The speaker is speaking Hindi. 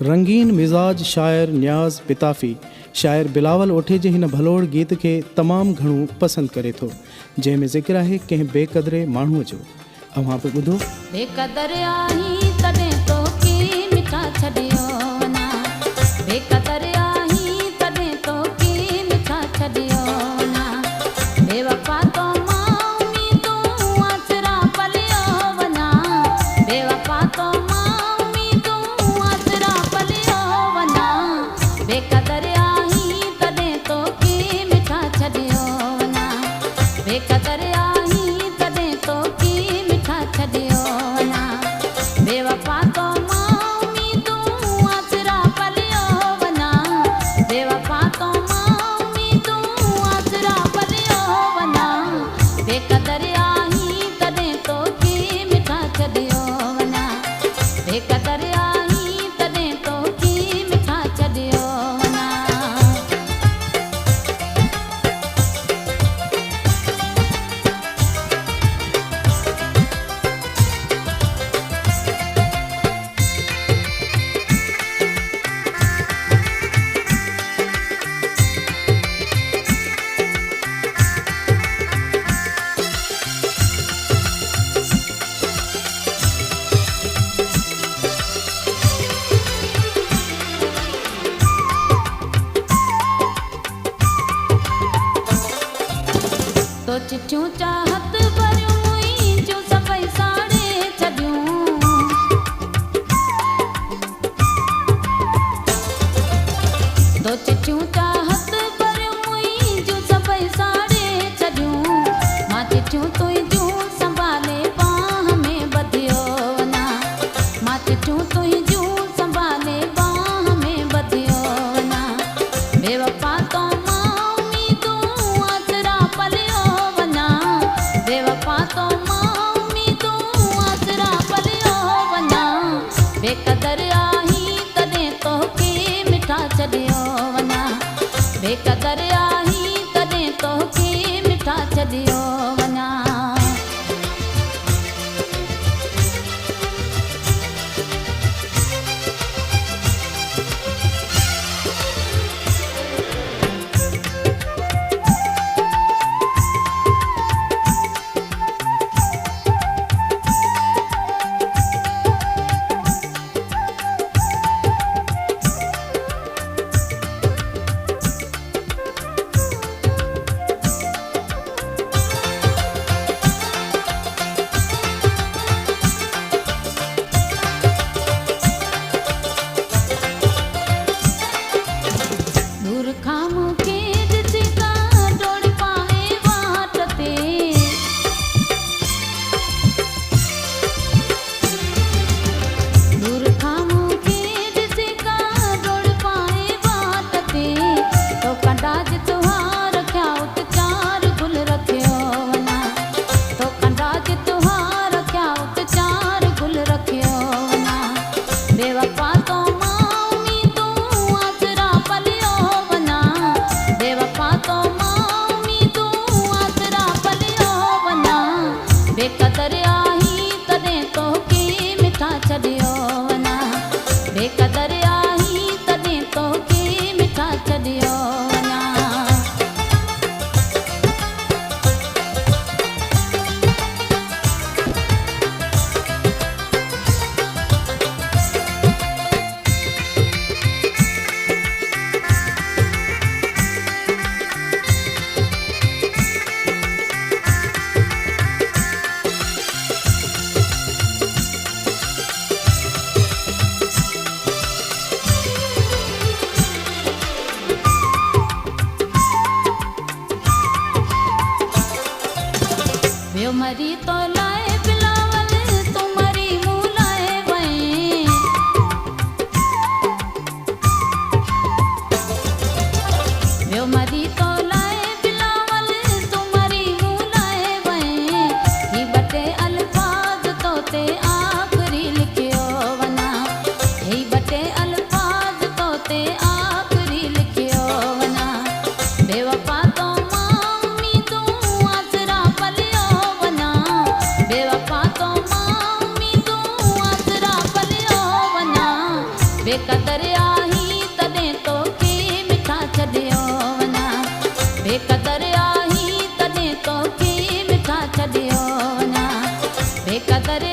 रंगीन मिजाज शायर न्याज़ पिताफ़ी शायर बिलावल ओठे जे हिन भलोड़ गीत के तमामु घणो पसंद करे थो, जंहिंमें ज़िक्र आहे कंहिं बेक़दरे माण्हूअ जो। अव्हां पे ॿुधो। बेक़दर आही तॾहिं तोखे मिठा छॾियो ना, बेक़दर आही तॾहिं तोखे मिठा छॾियो ना, बेवफ़ा तो मां उम्मीदूं आसरा पलियो वञा, बेवफ़ा तो मां उम्मीदूं आसरा पलियो वञा, बेक़दर आही तॾहिं तोखे मिठा छॾियो ना, बेक़दर आही तॾहिं तोखे मिठा छॾियो ना, बेवफ़ा तो मां उम्मीदूं आसरा पलियो वञा, बेवफ़ा तो मां उम्मीदूं आसरा पलियो वञा, बेक़दर आही तॾहिं तोखे मिठा छॾियो वञा, बेक़दर आही तॾहिं तोखे मिठा छॾियो वञा। तो चिठियूं चाहत भरियूं मुंहिंजूं सभई साड़े छॾियूं, तो चिठियूं चाहत भरियूं मुंहिंजूं सभई साड़े छॾियूं, मां चिठियूं तुंहिंजूं संभाले बाह में ॿधियो वञा, मां चिठियूं तुंहिंजूं संभाले बाह में ॿधियो वञा, बेवफ़ा तो मां उम्मीदूं आसरा पलियो वञा, बेवफ़ा तो मां उम्मीदूं आसरा पलियो वञा, बेक़दर आही तॾहिं तोखे मिठा छॾियो वञा, बेक़दर आही तॾहिं तोखे मिठा छॾियो वञा। दूर खां मूंखे ॾिसी का डोड़ पाए वाट ते, दूर खां मूंखे ॾिसी का डोड़ पाए वाट ते, तो कंडाज तुहार रखिया उत चार गुल रखियो वञा, तो कंडाज तुहार रखिया उत चार गुल रखियो वञा, बेवफ़ा तो मां उम्मीदूं आसरा पलियो वञा, बेवफ़ा तो मां उम्मीदूं आसरा पलियो वञा, बेक़दर आही तॾहिं तोखे मिठा छॾियो वञा, बेक़दर आही तॾहिं तोखे मिठा छॾियो वञा। ॿियो मरी तो लाए बिलावल तूं मरी मूं लाए वएं, ॿियो मरी तो लाए बिलावल तूं मरी मूं लाए वएं, ही ॿ टे अल्फाज़ तो ते आख़िरी लिखियो वञा, ही ॿ टे अल्फाज़ तो ते आख़िरी लिखियो वञा, बेवफ़ा तो मां उम्मीदूं आसरा पलियो वञा, बेकदर आही तॾहिं तोखे मिठा छॾियो वञा बेकदर आही तॾहिं तोखे मिठा छॾियो वञा बेकदर